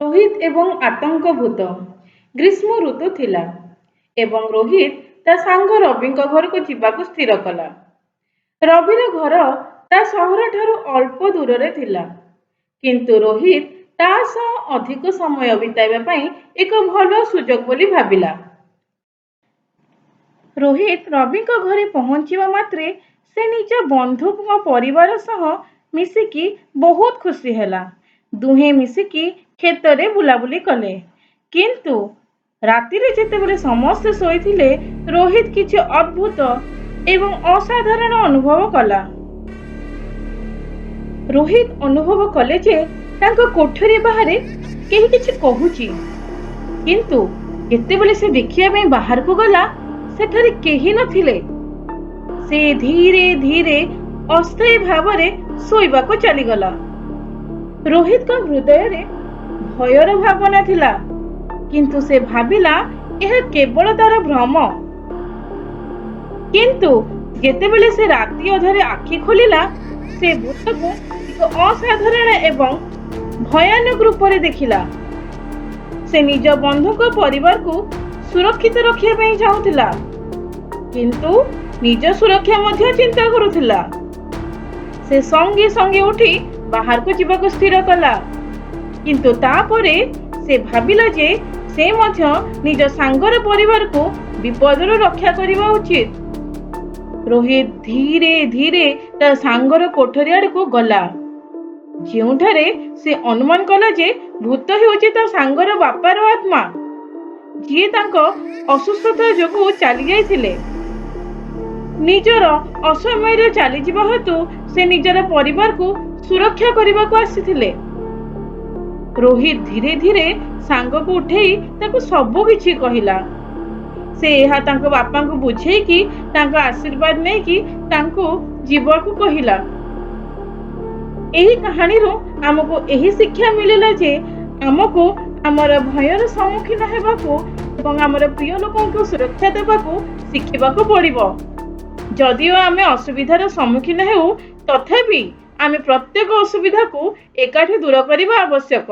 ରୋହିତ ଏବଂ ଆତଙ୍କଭୂତ। ଗ୍ରୀଷ୍ମ ଋତୁ ଥିଲା ଏବଂ ରୋହିତ ତା ସାଙ୍ଗ ରବିଙ୍କ ଘରକୁ ଯିବାକୁ ସ୍ଥିର କଲା। ରବିର ଘର ତା ସହରଠାରୁ ଅଳ୍ପ ଦୂରରେ ଥିଲା, କିନ୍ତୁ ରୋହିତ ତା ସହ ଅଧିକ ସମୟ ବିତାଇବା ପାଇଁ ଏକ ଭଲ ସୁଯୋଗ ବୋଲି ଭାବିଲା। ରୋହିତ ରବିଙ୍କ ଘରେ ପହଞ୍ଚିବା ମାତ୍ରେ ସେ ନିଜ ବନ୍ଧୁଙ୍କ ପରିବାର ସହ ମିଶିକି ବହୁତ ଖୁସି ହେଲା। ଦୁହେଁ ମିଶିକି କ୍ଷେତରେ ବୁଲାବୁଲି କଲେ। କିନ୍ତୁ ରାତିରେ ଯେତେବେଳେ ସମସ୍ତେ ଶୋଇଥିଲେ, ରୋହିତ କିଛି ଅଦ୍ଭୁତ ଏବଂ ଅସାଧାରଣ ଅନୁଭବ କଲା। ରୋହିତ ଅନୁଭବ କଲେ ଯେ ତାଙ୍କ କୋଠରୀ ବାହାରେ କେହି କିଛି କହୁଛି, କିନ୍ତୁ ଯେତେବେଳେ ସେ ଦେଖିବା ପାଇଁ ବାହାରକୁ ଗଲା, ସେଠାରେ କେହି ନଥିଲେ। ସେ ଧୀରେ ଧୀରେ ଅସ୍ଥାୟୀ ଭାବରେ ଶୋଇବାକୁ ଚାଲିଗଲା। ରୋହିତଙ୍କ ହୃଦୟରେ ଭୟର ଭାବନା ଥିଲା, କିନ୍ତୁ ସେ ଭାବିଲା ଏହା କେବଳ ତାର ଭ୍ରମ। କିନ୍ତୁ ଯେତେବେଳେ ସେ ରାତି ଅଧରେ ଆଖି ଖୋଲିଲା, ସେ ଭୂତକୁ ଏକ ଅସାଧାରଣ ଏବଂ ଭୟାନକ ରୂପରେ ଦେଖିଲା। ସେ ନିଜ ବନ୍ଧୁଙ୍କ ପରିବାରକୁ ସୁରକ୍ଷିତ ରଖିବା ପାଇଁ ଚାହୁଁଥିଲା, କିନ୍ତୁ ନିଜ ସୁରକ୍ଷା ମଧ୍ୟ ଚିନ୍ତା କରୁଥିଲା। ସେ ସଙ୍ଗେ ସଙ୍ଗେ ଉଠି ବାହାରକୁ ଯିବାକୁ ସ୍ଥିର କଲା, କିନ୍ତୁ ତାପରେ ସେ ଭାବିଲା ଯେ ସେ ମଧ୍ୟ ନିଜ ସାଙ୍ଗର ପରିବାରକୁ ବିପଦରୁ ରକ୍ଷା କରିବା ଉଚିତ। ରୋହିତ ଧୀରେ ଧୀରେ ତା ସାଙ୍ଗର କୋଠରୀ ଆଡ଼କୁ ଗଲା, ଯେଉଁଠାରେ ସେ ଅନୁମାନ କଲା ଯେ ଭୂତ ହେଉଛି ତା ସାଙ୍ଗର ବାପାର ଆତ୍ମା, ଯିଏ ତାଙ୍କ ଅସୁସ୍ଥତା ଯୋଗୁଁ ଚାଲି ଯାଇଥିଲେ। ନିଜର ଅସମୟରେ ଚାଲିଯିବା ହେତୁ ସେ ନିଜର ପରିବାରକୁ ସୁରକ୍ଷା କରିବାକୁ ଆସିଥିଲେ। ରୋହିତ ଧୀରେ ଧୀରେ ସାଙ୍ଗକୁ ଉଠେଇ ତାକୁ ସବୁ କିଛି କହିଲା। ସେ ଏହା ତାଙ୍କ ବାପାଙ୍କୁ ବୁଝେଇକି ତାଙ୍କ ଆଶୀର୍ବାଦ ନେଇକି ତାଙ୍କୁ ଯିବାକୁ କହିଲା। ଏହି କାହାଣୀରୁ ଆମକୁ ଏହି ଶିକ୍ଷା ମିଳିଲା ଯେ ଆମକୁ ଆମର ଭୟର ସମ୍ମୁଖୀନ ହେବାକୁ ଏବଂ ଆମର ପ୍ରିୟ ଲୋକଙ୍କୁ ସୁରକ୍ଷା ଦେବାକୁ ଶିଖିବାକୁ ପଡ଼ିବ। ଯଦିଓ ଆମେ ଅସୁବିଧାର ସମ୍ମୁଖୀନ ହେଉ, ତଥାପି ଆମେ ପ୍ରତ୍ୟେକ ଅସୁବିଧାକୁ ଏକାଠି ଦୂର କରିବା ଆବଶ୍ୟକ।